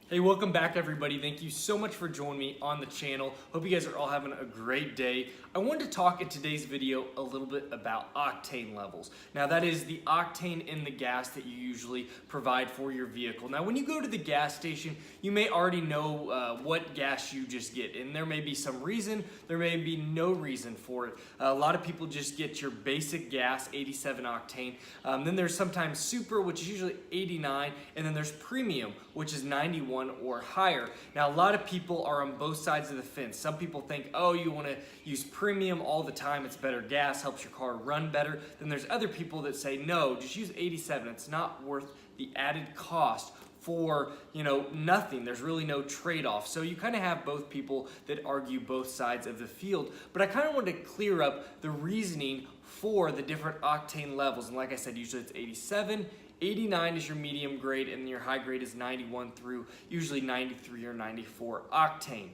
Hey, welcome back everybody. Thank you so much for joining me on the channel. Hope you guys are all having a great day. I wanted to talk in today's video a little bit about octane levels. Now that is the octane in the gas that you usually provide for your vehicle. Now when you go to the gas station, you may already know what gas you just get, and there may be some reason, there may be no reason for it. A lot of people just get your basic gas, 87 octane. Then there's sometimes super, which is usually 89, and then there's premium, which is 91 or higher. Now a lot of people are on both sides of the fence. Some people think, oh, you want to use premium all the time, it's better gas, helps your car run better. Then there's other people that say, no, just use 87, it's not worth the added cost for, nothing. There's really no trade-off. So you kind of have both people that argue both sides of the field. But I kind of want to clear up the reasoning for the different octane levels. And like I said, usually it's 87, 89 is your medium grade, and your high grade is 91 through usually 93 or 94 octane.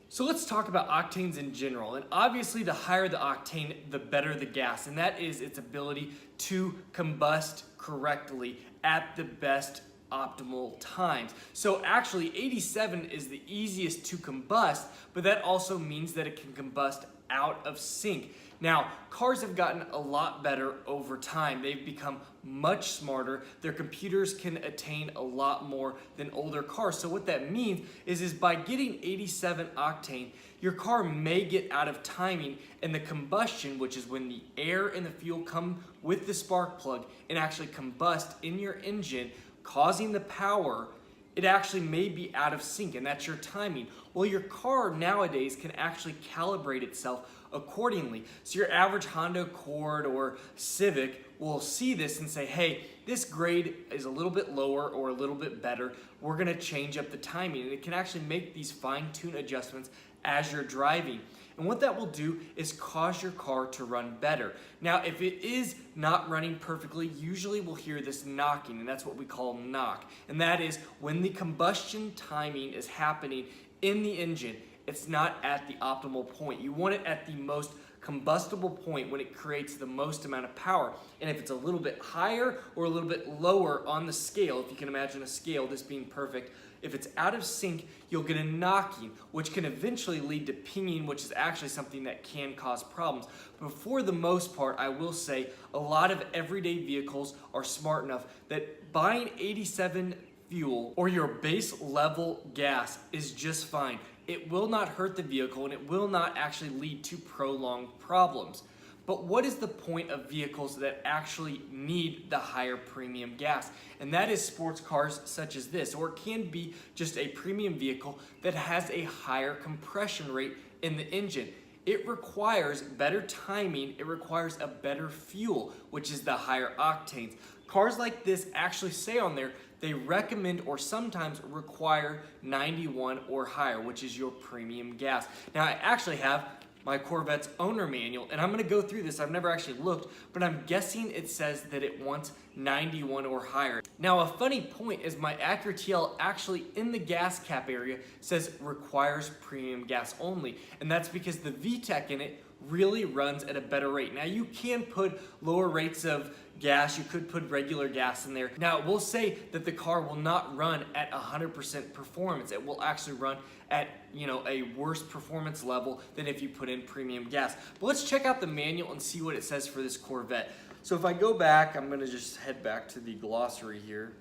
So let's talk about octanes in general. And obviously the higher the octane, the better the gas. And that is its ability to combust correctly at the best optimal times. So actually 87 is the easiest to combust, but that also means that it can combust out of sync. Now, cars have gotten a lot better over time. They've become much smarter. Their computers can attain a lot more than older cars. So what that means is by getting 87 octane, your car may get out of timing, and the combustion, which is when the air and the fuel come with the spark plug and actually combust in your engine, causing the power, it actually may be out of sync, and that's your timing. Well, your car nowadays can actually calibrate itself accordingly. So your average Honda Accord or Civic will see this and say, hey, this grade is a little bit lower or a little bit better. We're gonna change up the timing. And it can actually make these fine-tune adjustments as you're driving. And what that will do is cause your car to run better. Now, if it is not running perfectly, usually we'll hear this knocking, and that's what we call knock. And that is when the combustion timing is happening in the engine, it's not at the optimal point. You want it at the most combustible point when it creates the most amount of power. And if it's a little bit higher or a little bit lower on the scale, if you can imagine a scale, this being perfect, if it's out of sync, you'll get a knocking, which can eventually lead to pinging, which is actually something that can cause problems. But for the most part, I will say a lot of everyday vehicles are smart enough that buying 87 fuel or your base level gas is just fine. It will not hurt the vehicle, and it will not actually lead to prolonged problems. But what is the point of vehicles that actually need the higher premium gas? And that is sports cars such as this, or it can be just a premium vehicle that has a higher compression rate in the engine. It requires better timing, it requires a better fuel, which is the higher octanes. Cars like this actually say on there, they recommend or sometimes require 91 or higher, which is your premium gas. Now I actually have my Corvette's owner manual, and I'm gonna go through this. I've never actually looked, but I'm guessing it says that it wants 91 or higher. Now a funny point is my Acura TL actually in the gas cap area says requires premium gas only, and that's because the VTEC in it really runs at a better rate. Now you can put lower rates of gas, you could put regular gas in there. Now we'll say that the car will not run at 100% performance. It will actually run at a worse performance level than if you put in premium gas. But let's check out the manual and see what it says for this Corvette. So if I go back, I'm gonna just head back to the glossary here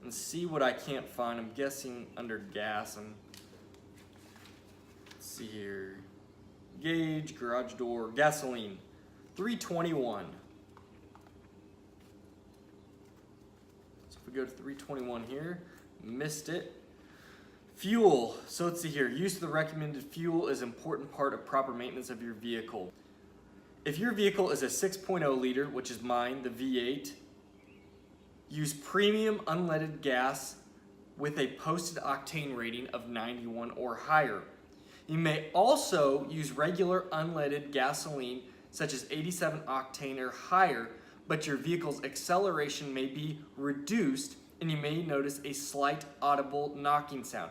and see what I can't find. I'm guessing under gas, and let's see here. Gauge, garage door, gasoline, 321. So if we go to 321 here, missed it. Fuel, so let's see here. Use of the recommended fuel is an important part of proper maintenance of your vehicle. If your vehicle is a 6.0 liter, which is mine, the V8, use premium unleaded gas with a posted octane rating of 91 or higher. You may also use regular unleaded gasoline, such as 87 octane or higher, but your vehicle's acceleration may be reduced and you may notice a slight audible knocking sound.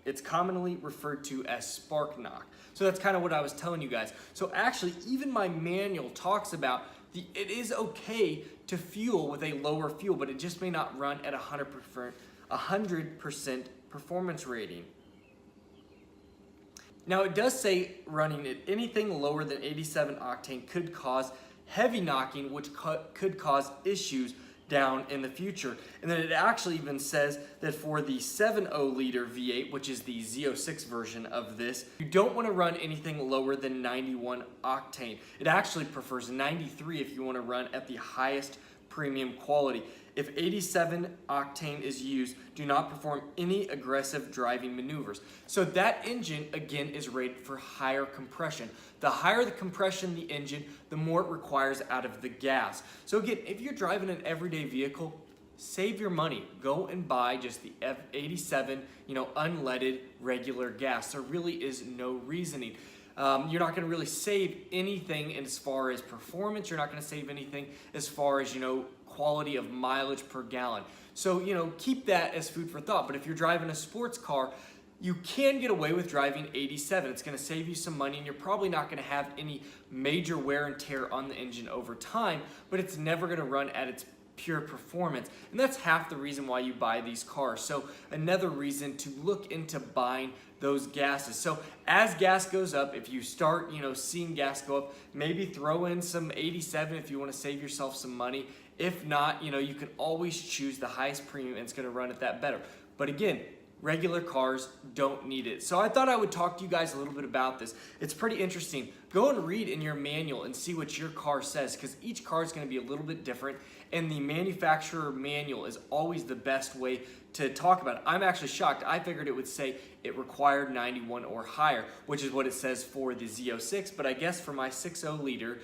It's commonly referred to as spark knock. So that's kind of what I was telling you guys. So actually, even my manual talks about it is okay to fuel with a lower fuel, but it just may not run at 100% performance rating. Now it does say running at anything lower than 87 octane could cause heavy knocking, which could cause issues down in the future. And then it actually even says that for the 7.0 liter V8, which is the Z06 version of this, you don't want to run anything lower than 91 octane. It actually prefers 93 if you want to run at the highest premium quality. If 87 octane is used, do not perform any aggressive driving maneuvers. So that engine, again, is rated for higher compression. The higher the compression in the engine, the more it requires out of the gas. So again, if you're driving an everyday vehicle, save your money. Go and buy just the F87, unleaded regular gas. There really is no reasoning. You're not going to really save anything as far as performance. You're not going to save anything as far as, quality of mileage per gallon. So, keep that as food for thought. But if you're driving a sports car, you can get away with driving 87. It's going to save you some money, and you're probably not going to have any major wear and tear on the engine over time, but it's never going to run at its pure performance. And that's half the reason why you buy these cars. So another reason to look into buying those gases. So as gas goes up, if you start, seeing gas go up, maybe throw in some 87 if you want to save yourself some money. If not, you can always choose the highest premium and it's going to run at that better. But again, regular cars don't need it. So I thought I would talk to you guys a little bit about this. It's pretty interesting. Go and read in your manual and see what your car says, because each car is going to be a little bit different, and the manufacturer manual is always the best way to talk about it. I'm actually shocked. I figured it would say it required 91 or higher, which is what it says for the Z06, but I guess for my 6.0 liter,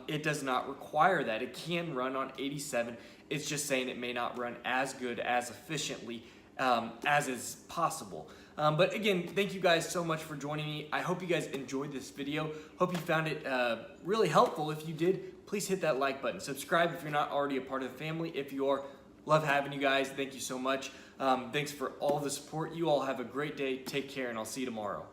it does not require that. It can run on 87. It's just saying it may not run as good, as efficiently as is possible. But again, thank you guys so much for joining me. I hope you guys enjoyed this video. Hope you found it really helpful. If you did, please hit that like button. Subscribe if you're not already a part of the family. If you are, love having you guys. Thank you so much. Thanks for all the support. You all have a great day. Take care, and I'll see you tomorrow.